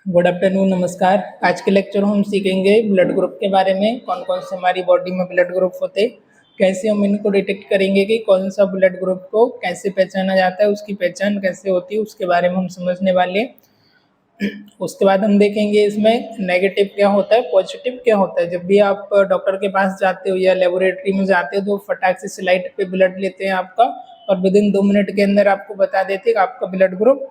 Good afternoon, नमस्कार। आज के लेक्चर में हम सीखेंगे ब्लड ग्रुप के बारे में। कौन कौन से हमारी बॉडी में ब्लड ग्रुप होते हैं, कैसे हम इनको डिटेक्ट करेंगे कि कौन सा ब्लड ग्रुप को कैसे पहचाना जाता है, उसकी पहचान कैसे होती है, उसके बारे में हम समझने वाले हैं। उसके बाद हम देखेंगे इसमें नेगेटिव क्या होता है, पॉजिटिव क्या होता है। जब भी आप डॉक्टर के पास जाते हो या लेबोरेटरी में जाते हो तो फटाक से स्लाइड पे ब्लड लेते हैं आपका, और विद इन 2 मिनट के अंदर आपको बता देते हैं कि आपका ब्लड ग्रुप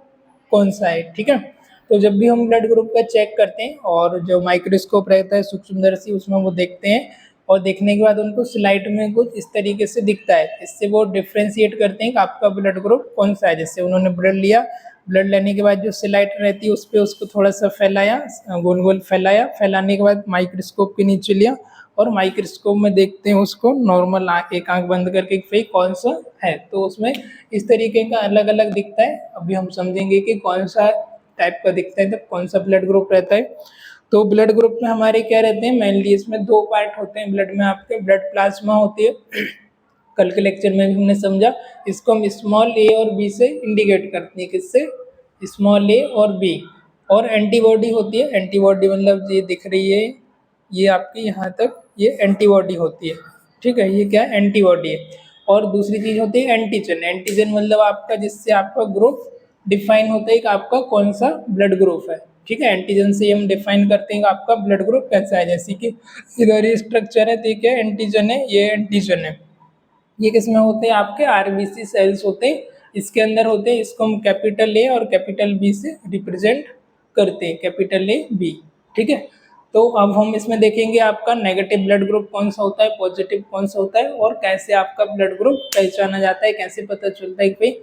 कौन सा है। ठीक है, तो जब भी हम ब्लड ग्रुप का चेक करते हैं और जो माइक्रोस्कोप रहता है सूक्ष्मदर्शी, उसमें वो देखते हैं और देखने के बाद उनको स्लाइड में कुछ इस तरीके से दिखता है। इससे वो डिफ्रेंशिएट करते हैं कि आपका ब्लड ग्रुप कौन सा है। जैसे उन्होंने ब्लड लिया, ब्लड लेने के बाद जो स्लाइड रहती है उस पर उसको थोड़ा सा फैलाया, गोल गोल फैलाया, फैलाने के बाद माइक्रोस्कोप के नीचे लिया और माइक्रोस्कोप में देखते हैं उसको नॉर्मल एक आंख बंद करके फिर कौन सा है। तो उसमें इस तरीके का अलग अलग दिखता है। अभी हम समझेंगे कि कौन सा टाइप का दिखता है, तब कौन सा ब्लड ग्रुप रहता है। तो ब्लड ग्रुप में हमारे क्या रहते हैं, मेनली इसमें 2 पार्ट होते हैं ब्लड में। आपके ब्लड प्लाज्मा होती है, कल के लेक्चर में भी हमने समझा। इसको हम स्मॉल ए और बी से इंडिकेट करते हैं। किससे? स्मॉल ए और बी। और एंटीबॉडी होती है, एंटीबॉडी मतलब ये दिख रही है, ये आपकी यहाँ तक ये एंटीबॉडी होती है। ठीक है, ये क्या है, एंटीबॉडी है। और दूसरी चीज होती है एंटीजन। एंटीजन मतलब आपका जिससे आपका ग्रुप डिफाइन होता है कि आपका कौन सा ब्लड ग्रुप है। ठीक है, एंटीजन से हम डिफाइन करते हैं कि आपका ब्लड ग्रुप कैसा है। जैसे कि इधर ये स्ट्रक्चर है, ठीक है, एंटीजन है, ये एंटीजन है। ये किसमें होते हैं, आपके आरबीसी सेल्स होते हैं, इसके अंदर होते हैं। इसको हम कैपिटल ए और कैपिटल बी से रिप्रेजेंट करते हैं, कैपिटल ए बी। ठीक है, तो अब हम इसमें देखेंगे आपका नेगेटिव ब्लड ग्रुप कौन सा होता है, पॉजिटिव कौन सा होता है, और कैसे आपका ब्लड ग्रुप पहचाना जाता है, कैसे पता चलता है कि भाई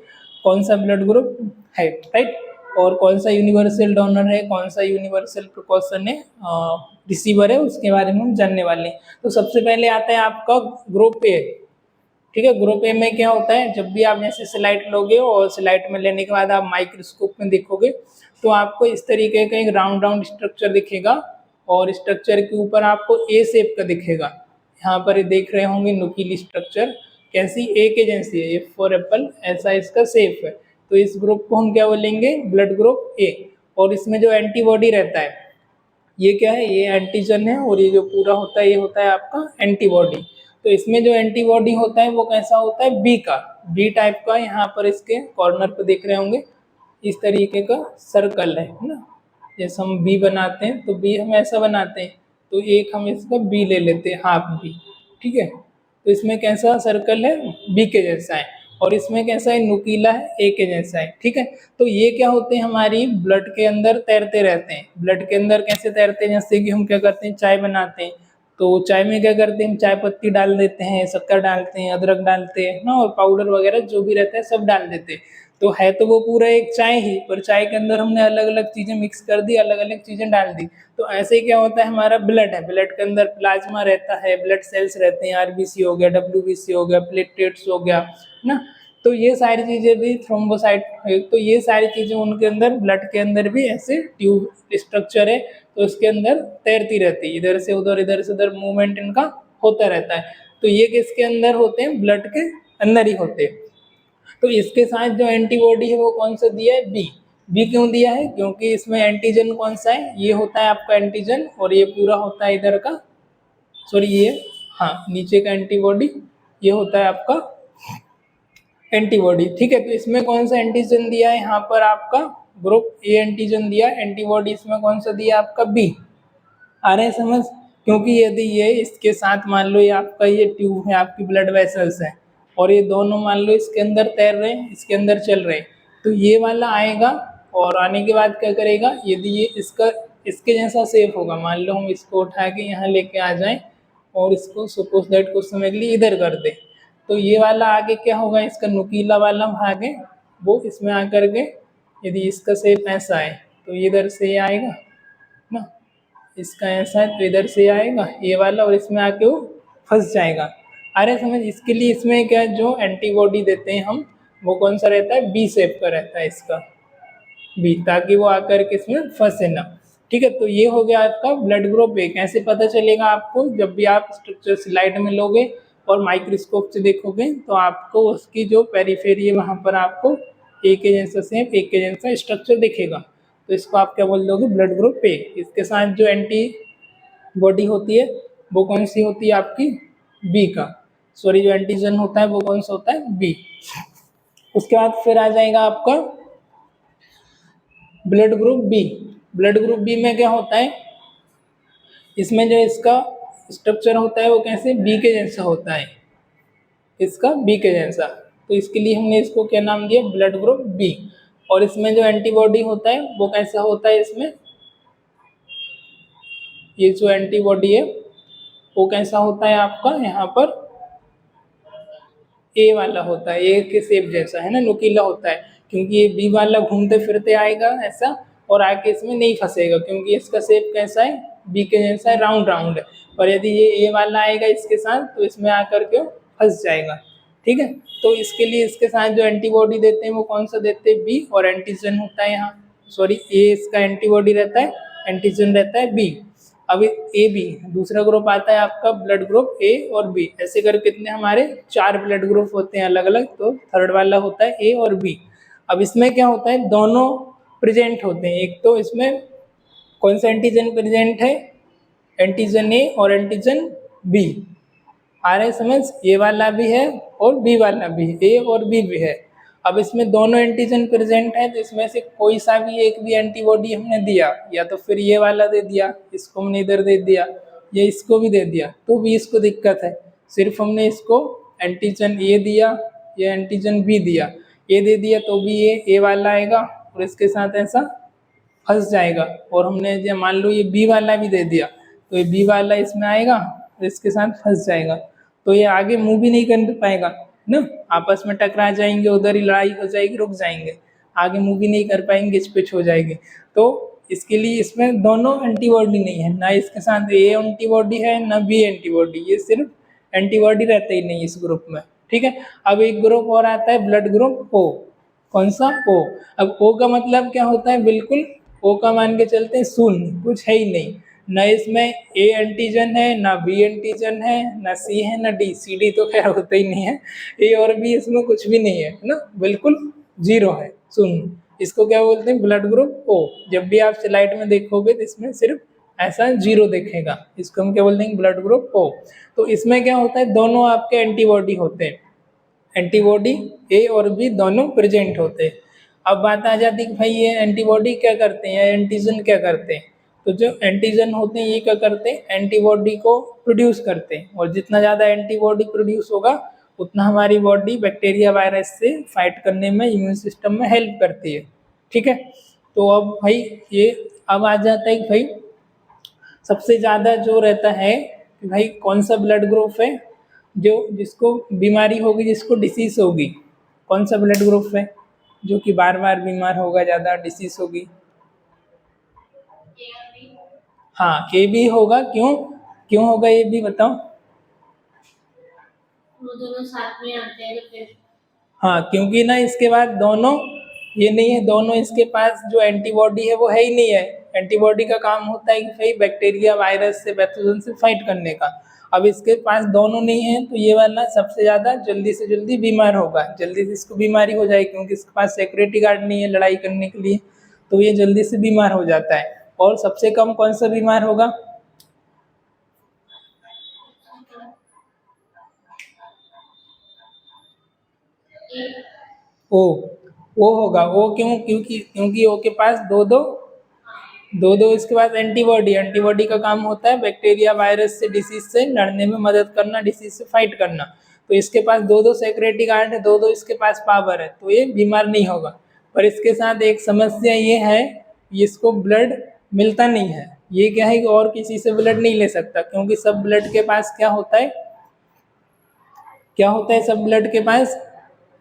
कौन सा ब्लड ग्रुप है। राइट, और कौन सा यूनिवर्सल डोनर है, कौन सा यूनिवर्सल प्रिकॉशन है, रिसीवर है, उसके बारे में हम जानने वाले हैं। तो सबसे पहले आता है आपका ग्रुप ए। ठीक है, ग्रुप ए में क्या होता है, जब भी आप जैसे स्लाइड लोगे और स्लाइड में लेने के बाद आप माइक्रोस्कोप में देखोगे तो आपको इस तरीके का एक राउंड राउंड स्ट्रक्चर दिखेगा, और स्ट्रक्चर के ऊपर आपको ए शेप का दिखेगा। यहाँ पर ये देख रहे होंगे नुकीली स्ट्रक्चर, कैसी, ए के जैसी है, एफ फॉर एप्पल, ऐसा इसका शेप है। तो इस ग्रुप को हम क्या बोलेंगे, ब्लड ग्रुप ए। और इसमें जो एंटीबॉडी रहता है, ये क्या है, ये एंटीजन है, और ये जो पूरा होता है ये होता है आपका एंटीबॉडी। तो इसमें जो एंटीबॉडी होता है वो कैसा होता है, बी का, बी टाइप का। यहाँ पर इसके कॉर्नर पे देख रहे होंगे इस तरीके का सर्कल है ना। जैसे हम बी बनाते हैं तो बी हम ऐसा बनाते हैं, तो एक हम इसका बी ले लेते हैं, हाफ बी। ठीक है, तो इसमें कैसा सर्कल है, बी के जैसा है, और इसमें कैसा है, नुकीला है, ए के जैसा है। ठीक है, तो ये क्या होते हैं, हमारी ब्लड के अंदर तैरते रहते हैं। ब्लड के अंदर कैसे तैरते हैं, जैसे कि हम क्या करते हैं, चाय बनाते हैं, तो चाय में क्या करते हैं, चाय पत्ती डाल देते हैं, शक्कर डालते हैं, अदरक डालते हैं ना, और पाउडर वगैरह जो भी रहता है सब डाल देते हैं। तो है तो वो पूरा एक चाय ही, पर चाय के अंदर हमने अलग अलग चीज़ें मिक्स कर दी, अलग अलग चीज़ें डाल दी। तो ऐसे ही क्या होता है, हमारा ब्लड है, ब्लड के अंदर प्लाज्मा रहता है, ब्लड सेल्स रहते हैं, आरबीसी हो गया, डब्ल्यूबीसी हो गया, प्लेटलेट्स हो गया ना। तो ये सारी चीज़ें भी, थ्रोम्बोसाइट, तो ये सारी चीज़ें उनके अंदर, ब्लड के अंदर भी ऐसे ट्यूब स्ट्रक्चर है, तो इसके अंदर तैरती रहती है, इधर से उधर, इधर से उधर मूवमेंट इनका होता रहता है। तो ये किसके अंदर होते हैं, ब्लड के अंदर ही होते हैं। तो इसके साथ जो एंटीबॉडी है वो कौन सा दिया है, बी। बी क्यों दिया है, क्योंकि इसमें एंटीजन कौन सा है, ये होता है आपका एंटीजन, और ये पूरा होता है इधर का, सॉरी ये, हाँ, नीचे का एंटीबॉडी, ये होता है आपका एंटीबॉडी। ठीक है, तो इसमें कौन सा एंटीजन दिया है, यहाँ पर आपका ग्रुप ए एंटीजन दिया, एंटीबॉडी इसमें कौन सा दिया, आपका बी। आ रहे हैं समझ, क्योंकि यदि ये इसके साथ मान लो ये आपका ये ट्यूब है, आपकी ब्लड वेसल्स है, और ये दोनों मान लो इसके अंदर तैर रहे हैं, इसके अंदर चल रहे हैं, तो ये वाला आएगा, और आने के बाद क्या करेगा, यदि ये इसका इसके जैसा सेफ होगा, मान लो हम इसको उठा के यहाँ लेके आ जाएं और इसको सपोज दैट कुछ समय के लिए इधर कर दे, तो ये वाला आगे क्या होगा, इसका नुकीला वाला आगे वो इसमें आकर के, यदि इसका सेप ऐसा है तो इधर से ये आएगा ना, इसका ऐसा है तो इधर से आएगा ये वाला, और इसमें आके वो फंस जाएगा। अरे समझ, इसके लिए इसमें क्या जो एंटीबॉडी देते हैं हम, वो कौन सा रहता है, बी शेप का रहता है इसका, बी, ताकि वो आकर के इसमें फंसे ना। ठीक है, तो ये हो गया आपका ब्लड ग्रुप ए। कैसे पता चलेगा आपको, जब भी आप स्ट्रक्चर स्लाइड में लोगे और माइक्रोस्कोप से देखोगे तो आपको उसकी जो पेरिफेरी है वहाँ पर आपको ए के जैसा सेम, ए के जैसा स्ट्रक्चर दिखेगा। तो इसको आप क्या बोल दोगे, ब्लड ग्रुप ए। इसके साथ जो एंटी बॉडी होती है वो कौन सी होती है आपकी, बी का, सॉरी जो एंटीजन होता है वो कौन सा होता है, बी। उसके बाद फिर आ जाएगा आपका blood group B. Blood group B में क्या होता है, इसमें जो इसका स्ट्रक्चर होता है वो कैसे, बी के जैसा होता है, इसका बी के जैसा। तो इसके लिए हमने इसको क्या नाम दिया, ब्लड ग्रुप बी। और इसमें जो एंटीबॉडी होता है वो कैसा होता है, इसमें ये जो एंटीबॉडी है वो कैसा होता है आपका, यहाँ पर ए वाला होता है, ए के शेप जैसा है ना, नुकीला होता है, क्योंकि ये बी वाला घूमते फिरते आएगा ऐसा और आके इसमें नहीं फंसेगा, क्योंकि इसका शेप कैसा है, बी के जैसा है, राउंड राउंड है। और यदि ये ए वाला आएगा इसके साथ तो इसमें आकर के फंस जाएगा, ठीक है। तो इसके लिए इसके साथ जो एंटीबॉडी देते हैं वो कौन सा देते हैं, बी, और एंटीजन होता है यहाँ, सॉरी ए इसका एंटीबॉडी रहता है, एंटीजन रहता है बी। अब ए बी दूसरा ग्रुप आता है आपका ब्लड ग्रुप ए और बी, ऐसे कर कितने हमारे 4 ब्लड ग्रुप होते हैं अलग अलग। तो थर्ड वाला होता है ए और बी। अब इसमें क्या होता है, दोनों प्रेजेंट होते हैं। एक तो इसमें कौन सा एंटीजन प्रेजेंट है, एंटीजन ए और एंटीजन बी। आ रहे समझ, ए वाला भी है और बी वाला भी, ए और बी भी है। अब इसमें दोनों एंटीजन प्रेजेंट है, तो इसमें से कोई सा भी एक भी एंटीबॉडी हमने दिया, या तो फिर ये वाला दे दिया, इसको हमने इधर दे दिया, या इसको भी दे दिया, तो भी इसको दिक्कत है। सिर्फ हमने इसको एंटीजन ए दिया या एंटीजन बी दिया, ए दे दिया तो भी ये ए वाला आएगा और इसके साथ ऐसा फंस जाएगा। और हमने जब मान लो ये बी वाला भी दे दिया तो ये बी वाला इसमें आएगा और इसके साथ फंस जाएगा, तो ये आगे मूव भी नहीं कर पाएगा ना, आपस में टकरा जाएंगे, उधर ही लड़ाई हो जाएगी, रुक जाएंगे, आगे मूव भी नहीं कर पाएंगे, स्पिच हो जाएंगे। तो इसके लिए इसमें दोनों एंटीबॉडी नहीं है, ना इसके साथ ए एंटीबॉडी है ना बी एंटीबॉडी, ये सिर्फ एंटीबॉडी रहता ही नहीं इस ग्रुप में, ठीक है। अब एक ग्रुप और आता है ब्लड ग्रुप ओ, कौन सा, ओ। अब ओ का मतलब क्या होता है, बिल्कुल ओ का मान के चलते हैं शून्य, कुछ है ही नहीं, न इसमें ए एंटीजन है, ना बी एंटीजन है, ना सी है, ना डी, सी डी तो खैर होता ही नहीं है, ए और बी इसमें कुछ भी नहीं है ना, बिल्कुल जीरो है, शून्य। इसको क्या बोलते हैं, ब्लड ग्रुप ओ। जब भी आप स्लाइड में देखोगे तो इसमें सिर्फ ऐसा जीरो दिखेगा, इसको हम क्या बोलते हैं, ब्लड ग्रुप ओ। तो इसमें क्या होता है, दोनों आपके एंटीबॉडी होते हैं, एंटीबॉडी ए और बी दोनों प्रेजेंट होते हैं। अब बात आ जाती है कि भाई ये एंटीबॉडी क्या करते हैं या एंटीजन क्या करते हैं। तो जो एंटीजन होते हैं ये क्या करते हैं, एंटीबॉडी को प्रोड्यूस करते हैं, और जितना ज़्यादा एंटीबॉडी प्रोड्यूस होगा उतना हमारी बॉडी बैक्टीरिया वायरस से फाइट करने में, इम्यून सिस्टम में हेल्प करती है, ठीक है। तो अब भाई ये अब आ जाता है कि भाई सबसे ज़्यादा जो रहता है कि भाई कौन सा ब्लड ग्रुप है जो जिसको बीमारी होगी, जिसको डिसीज होगी, कौन सा ब्लड ग्रुप है जो कि बार बार बीमार होगा, ज़्यादा डिसीज होगी। हाँ ए बी होगा, क्यों क्यों होगा ये भी बताओ। वो दोनों साथ में आते हैं तो फिर, हाँ क्योंकि ना इसके बाद दोनों ये नहीं है, दोनों इसके पास जो एंटीबॉडी है वो है ही नहीं है। एंटीबॉडी का काम होता है कि भाई बैक्टीरिया वायरस से पैथोजन से फाइट करने का। अब इसके पास दोनों नहीं है तो ये वाला सबसे ज़्यादा जल्दी से जल्दी बीमार होगा, जल्दी से इसको बीमारी हो जाएगी, क्योंकि इसके पास सिक्योरिटी गार्ड नहीं है लड़ाई करने के लिए, तो ये जल्दी से बीमार हो जाता है। और सबसे कम कौन सा बीमार होगा, ओ। ओ होगा, ओ क्यों, क्योंकि ओ के पास दो इसके पास एंटीबॉडी, एंटीबॉडी का काम होता है बैक्टीरिया वायरस से, डिसीज से लड़ने में मदद करना, डिसीज से फाइट करना। तो इसके पास दो सिक्योरिटी गार्ड है, दो इसके पास पावर है, तो ये बीमार नहीं होगा। पर इसके साथ एक समस्या ये है, इसको ब्लड मिलता नहीं है। ये क्या है कि और किसी से ब्लड नहीं ले सकता, क्योंकि सब ब्लड के पास क्या होता है, सब ब्लड के पास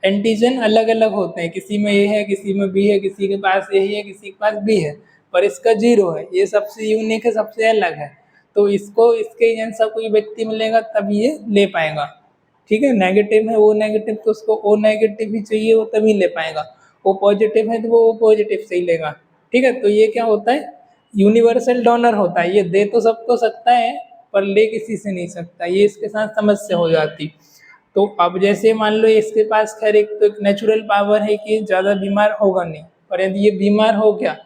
एंटीजन अलग अलग होते हैं, किसी में ए है, किसी में बी है, किसी के पास ए है, किसी के पास बी है, पर इसका जीरो है। ये सबसे यूनिक है, सबसे अलग है। तो इसको इसके जैसा कोई व्यक्ति मिलेगा तब ये ले पाएगा, ठीक है। नेगेटिव है, वो नेगेटिव, तो उसको ओ नेगेटिव ही चाहिए, वो तभी ले पाएगा। वो पॉजिटिव है तो वो पॉजिटिव से ही लेगा, ठीक है। तो ये क्या होता है, यूनिवर्सल डोनर होता है, ये दे तो सबको सकता है पर ले किसी से नहीं सकता, ये इसके साथ समस्या हो जाती। तो अब जैसे मान लो इसके पास खैर एक तो नेचुरल पावर है कि ज़्यादा बीमार होगा नहीं, पर यदि ये बीमार हो गया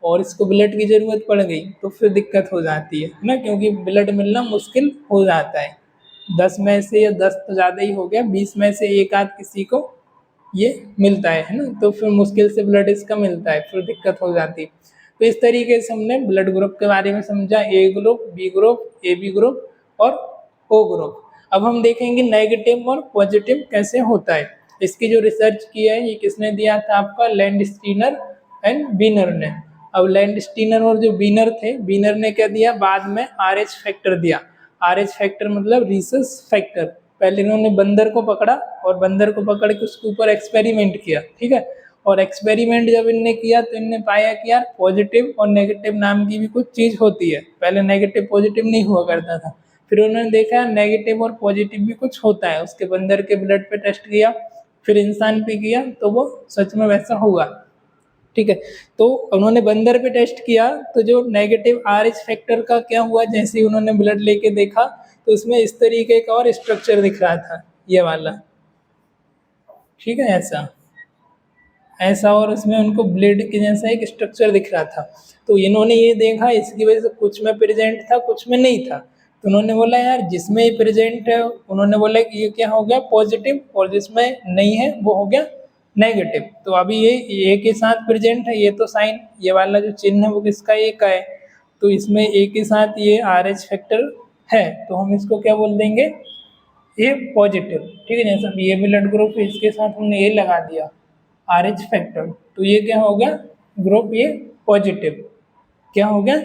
और इसको ब्लड की ज़रूरत पड़ गई तो फिर दिक्कत हो जाती है ना, क्योंकि ब्लड मिलना मुश्किल हो जाता है। 10 में से, या 10 तो ज़्यादा ही हो गया, 20 में से एक आध किसी को ये मिलता है ना, तो फिर मुश्किल से ब्लड इसका मिलता है, फिर दिक्कत हो जाती है। तो इस तरीके से हमने ब्लड ग्रुप के बारे में समझा, A group, B group, A B group और ओ ग्रुप। अब हम देखेंगे नेगेटिव और पॉजिटिव कैसे होता है। इसकी जो रिसर्च की है ये किसने दिया था आपका, लैंडस्टीनर एंड बीनर ने। अब लैंडस्टीनर और जो बीनर थे, बीनर ने क्या दिया, बाद में RH फैक्टर दिया। RH फैक्टर मतलब रिसस फैक्टर। पहले इन्होंने बंदर को पकड़ा और बंदर को पकड़ के उसके ऊपर एक्सपेरिमेंट किया, ठीक है। और एक्सपेरिमेंट जब इनने किया तो इनने पाया कि यार पॉजिटिव और नेगेटिव नाम की भी कुछ चीज़ होती है। पहले नेगेटिव पॉजिटिव नहीं हुआ करता था, फिर उन्होंने देखा नेगेटिव और पॉजिटिव भी कुछ होता है। उसके बंदर के ब्लड पे टेस्ट किया, फिर इंसान पे किया, तो वो सच में वैसा हुआ, ठीक है। तो उन्होंने बंदर पे टेस्ट किया तो जो नेगेटिव RH फैक्टर का क्या हुआ, जैसे ही उन्होंने ब्लड लेके देखा तो उसमें इस तरीके का और स्ट्रक्चर दिख रहा था, ये वाला, ठीक है, ऐसा ऐसा और उसमें उनको ब्लेड के जैसा एक स्ट्रक्चर दिख रहा था। तो इन्होंने ये देखा, इसकी वजह से कुछ में प्रेजेंट था, कुछ में नहीं था। तो उन्होंने बोला यार जिसमें प्रेजेंट है, उन्होंने बोला कि ये क्या हो गया, पॉजिटिव, और जिसमें नहीं है वो हो गया नेगेटिव। तो अभी ये ए के साथ प्रेजेंट है, ये तो साइन, ये वाला जो चिन्ह है वो किसका, ए का है। तो इसमें ए के साथ ये RH फैक्टर है, तो हम इसको क्या बोल देंगे, ए पॉजिटिव, ठीक है। जैसा ये ब्लड ग्रुप है, इसके साथ हमने ए लगा दिया, RH फैक्टर, तो ये क्या हो गया, ग्रुप ए पॉजिटिव। क्या हो गया,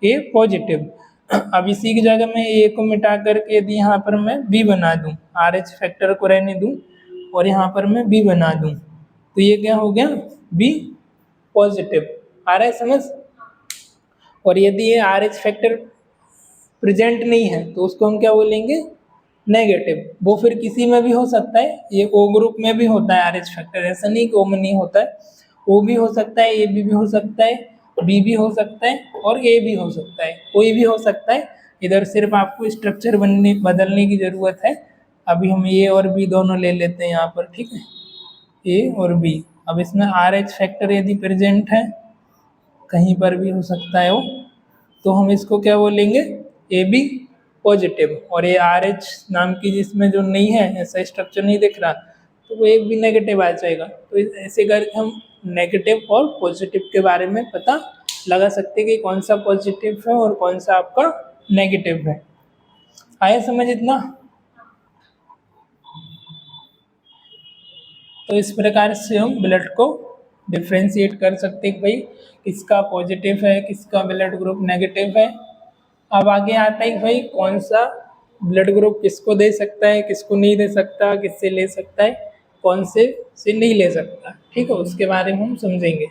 ए पॉजिटिव। अब इसी की जगह मैं ए को मिटा करके यदि यहाँ पर मैं बी बना दूँ, RH फैक्टर को रहने दूँ और यहाँ पर मैं बी बना दूँ, तो ये क्या हो गया, बी पॉजिटिव। आ रहा है समझ। और यदि ये RH फैक्टर प्रेजेंट नहीं है तो उसको हम क्या बोलेंगे, नेगेटिव। वो फिर किसी में भी हो सकता है, ये ओ ग्रुप में भी होता है RH फैक्टर, ऐसा नहीं कि ओ में नहीं होता है। ओ भी हो सकता है, ए बी भी हो सकता है, बी भी हो सकता है और ए भी हो सकता है, कोई भी हो सकता है। इधर सिर्फ आपको स्ट्रक्चर बदलने की ज़रूरत है। अभी हम ए और बी दोनों ले लेते हैं यहाँ पर, ठीक है, ए और बी। अब इसमें RH फैक्टर यदि प्रेजेंट है, कहीं पर भी हो सकता है वो, तो हम इसको क्या बोलेंगे, ए बी पॉजिटिव। और ये RH नाम की जिसमें जो नहीं है, ऐसा स्ट्रक्चर नहीं दिख रहा, तो वो एक भी नेगेटिव आ जाएगा। तो ऐसे करके हम नेगेटिव और पॉजिटिव के बारे में पता लगा सकते हैं कि कौन सा पॉजिटिव है और कौन सा आपका नेगेटिव है। आया समझ इतना। तो इस प्रकार से हम ब्लड को डिफ्रेंशिएट कर सकते हैं, भाई किसका पॉजिटिव है, किसका ब्लड ग्रुप नेगेटिव है। अब आगे आता है भाई कौन सा ब्लड ग्रुप किसको दे सकता है, किसको नहीं दे सकता, किससे ले सकता है, कौन से नहीं ले सकता, ठीक है, उसके बारे में हम समझेंगे।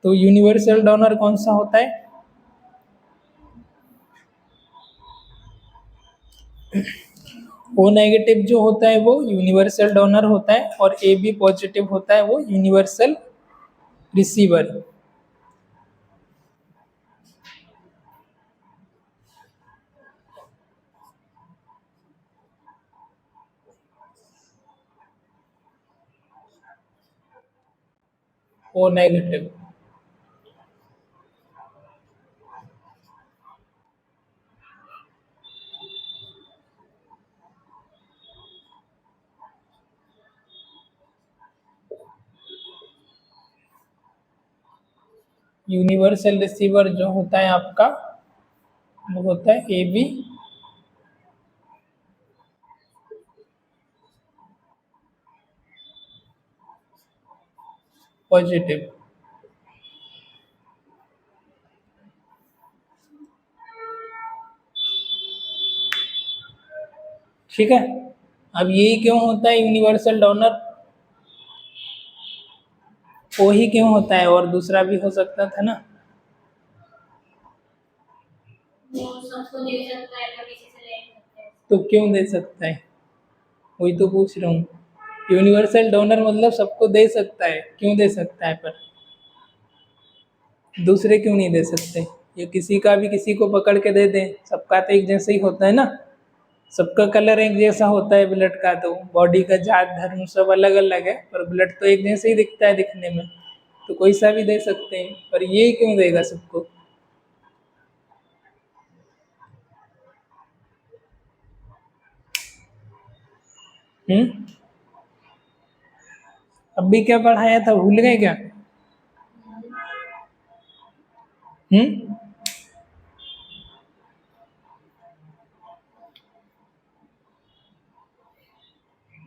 तो यूनिवर्सल डोनर कौन सा होता है, ओ नेगेटिव जो होता है वो यूनिवर्सल डोनर होता है, और ए बी पॉजिटिव होता है वो universal receiver. O negative, universal receiver जो होता है आपका वो होता है ए बी पॉजिटिव। ठीक है। अब यही क्यों होता है यूनिवर्सल डोनर, वो ही क्यों होता है, और दूसरा भी हो सकता था ना। वो सबको दे सकता है पर किसी से ले नहीं सकता है। तो क्यों दे सकता है, वही तो पूछ रहा हूँ। यूनिवर्सल डोनर मतलब सबको दे सकता है, क्यों दे सकता है, पर दूसरे क्यों नहीं दे सकते। ये किसी का भी किसी को पकड़ के दे दें, सबका तो एक जैसे ही होता है ना। सबका कलर एक जैसा होता है ब्लड का, तो बॉडी का जात धर्म सब अलग अलग है, पर ब्लड तो एक जैसे ही दिखता है दिखने में, तो कोई सा भी दे सकते हैं, पर ये क्यों देगा सबको? हम्म। अभी क्या पढ़ाया था, भूल गए क्या? हम्म।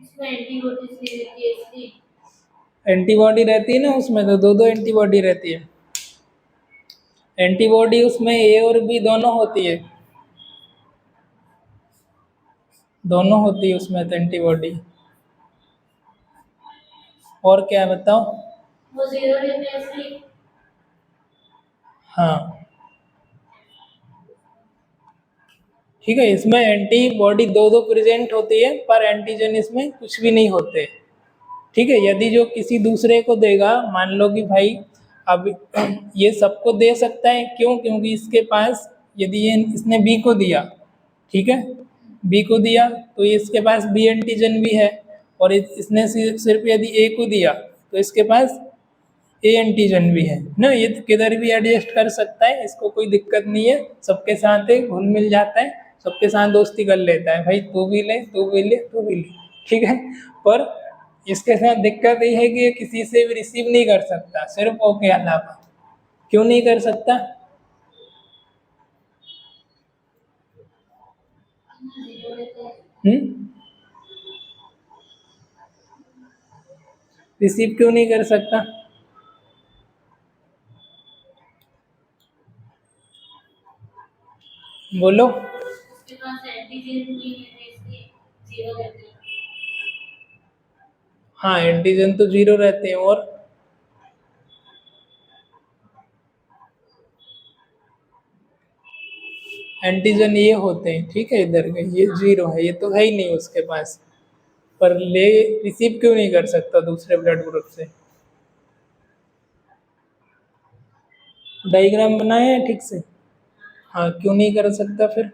इसमें एंटीबॉडीज नहीं रहती है इसलिए। एंटीबॉडी रहती है ना उसमें, तो दो दो एंटीबॉडी रहती है। एंटीबॉडी उसमें ए और बी दोनों होती है, दोनों होती है उसमें तो एंटीबॉडी। और क्या है बताओ? वो जीरो रहते हैं इसलिए। हाँ ठीक है, इसमें एंटीबॉडी दो दो प्रेजेंट होती है, पर एंटीजन इसमें कुछ भी नहीं होते। ठीक है, यदि जो किसी दूसरे को देगा, मान लो कि भाई अब ये सबको दे सकता है, क्यों? क्योंकि इसके पास, यदि ये इसने बी को दिया, ठीक है, बी को दिया तो ये इसके पास बी एंटीजन भी है, और इसने सिर्फ यदि ए को दिया तो इसके पास ए एंटीजन भी है ना, ये तो किधर भी एडजस्ट कर सकता है, इसको कोई दिक्कत नहीं है, सबके साथ घुल मिल जाता है, सबके साथ दोस्ती कर लेता है, भाई तू भी ले तू भी ले तू भी ले, ठीक है। पर इसके साथ दिक्कत ये है कि ये किसी से भी रिसीव नहीं कर सकता, सिर्फ ओ के अलावा। क्यों नहीं कर सकता? जीरो रहते हैं। हम्म। रिसीव क्यों नहीं कर सकता? बोलो। उसके पास एंटीजन नहीं रहते इसलिए जीरो रहते हैं। हाँ एंटीजन तो जीरो रहते हैं, और एंटीजन ये होते हैं, ठीक है, इधर के ये जीरो है, ये तो है ही नहीं उसके पास, पर ले रिसीव क्यों नहीं कर सकता दूसरे ब्लड ग्रुप से? डायग्राम बनाया है ठीक से? हाँ क्यों नहीं कर सकता फिर?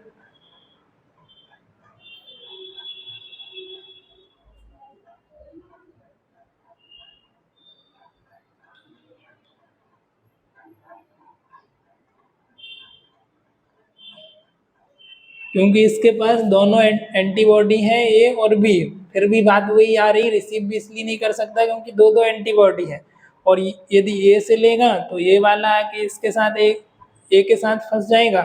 क्योंकि इसके पास दोनों एंटीबॉडी हैं, ए और बी, फिर भी बात वही आ रही, रिसीव भी इसलिए नहीं कर सकता क्योंकि दो दो एंटीबॉडी है, और यदि ए से लेगा तो ये वाला आके इसके साथ ए के साथ फंस जाएगा,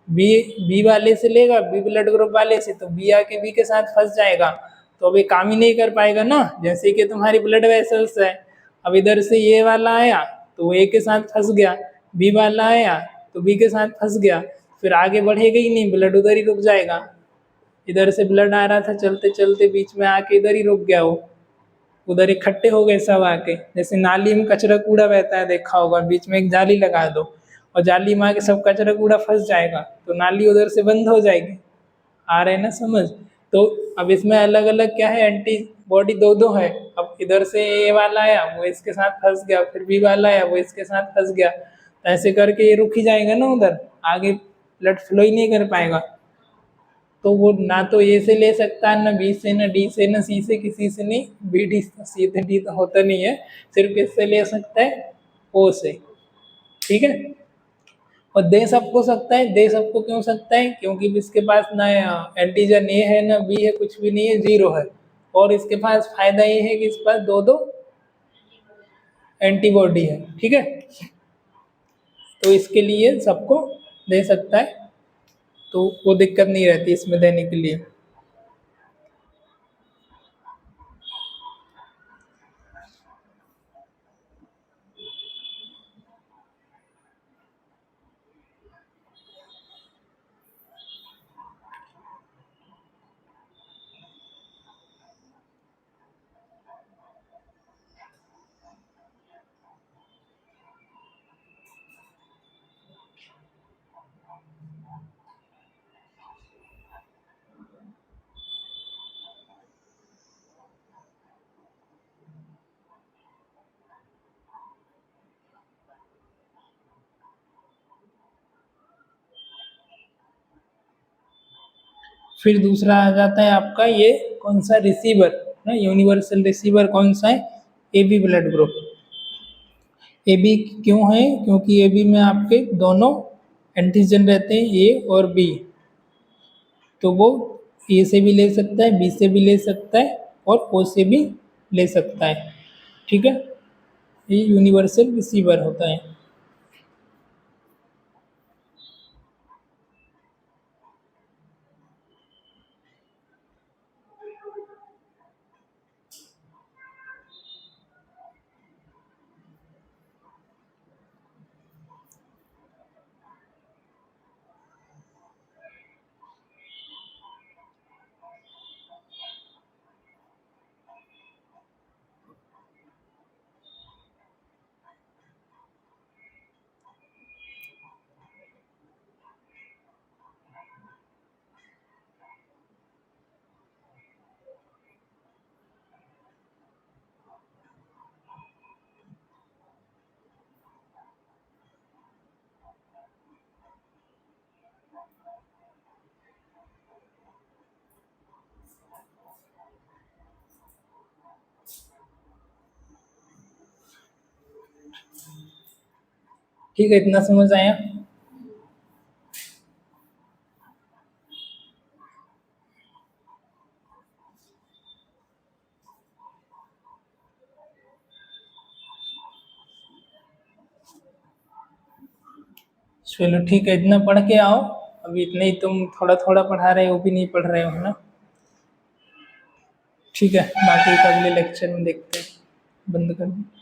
बी बी वाले से लेगा, बी ब्लड ग्रुप वाले से, तो बी आके बी के साथ फंस जाएगा, तो अभी काम ही नहीं कर पाएगा ना। जैसे कि तुम्हारी ब्लड वेसल्स है, अब इधर से ये वाला आया तो ए के साथ फंस गया, बी वाला आया तो बी के साथ फंस गया, फिर आगे बढ़ेगा ही नहीं, ब्लड उधर ही रुक जाएगा। इधर से ब्लड आ रहा था चलते चलते, बीच में आके इधर ही रुक गया वो, उधर इकट्ठे हो गए सब आके, जैसे नाली में कचरा कूड़ा बहता है देखा होगा, बीच में एक जाली लगा दो और जाली में आके सब कचरा कूड़ा फंस जाएगा, तो नाली उधर से बंद हो जाएगी। आ रहे हैं ना समझ? तो अब इसमें अलग अलग क्या है, एंटी बॉडी दो दो है, अब इधर से ए वाला आया वो इसके साथ फंस गया, फिर बी वाला आया वो इसके साथ फंस गया, तो ऐसे करके ये रुक ही जाएगा ना, उधर आगे ब्लड फ्लो ही नहीं कर पाएगा। तो वो ना तो ए से ले सकता है, ना बी से, ना डी से, ना सी से, किसी से नहीं, बी डी सी से डी तो होता नहीं है, सिर्फ किससे ले सकता है, ओ से, ठीक है। और दे सबको सकता है, दे सबको क्यों सकता है? क्योंकि इसके पास ना एंटीजन ए है ना बी है, कुछ भी नहीं है, जीरो है, और इसके पास फायदा ये है कि इस पास दो दो एंटीबॉडी है, ठीक है, तो इसके लिए सबको दे सकता है, तो वो दिक्कत नहीं रहती इसमें देने के लिए। फिर दूसरा आ जाता है आपका ये कौन सा रिसीवर ना, यूनिवर्सल रिसीवर कौन सा है, AB ब्लड ग्रुप। AB क्यों है, क्योंकि AB में आपके दोनों एंटीजन रहते हैं A और B, तो वो A से भी ले सकता है, B से भी ले सकता है और O से भी ले सकता है। ठीक है, ये यूनिवर्सल रिसीवर होता है। ठीक है, इतना समझ आया। चलो ठीक है, इतना पढ़ के आओ। अभी इतना ही तुम थोड़ा थोड़ा पढ़ा रहे हो, भी नहीं पढ़ रहे हो ना। ठीक है, बाकी का अगले लेक्चर में देखते हैं। बंद कर दो।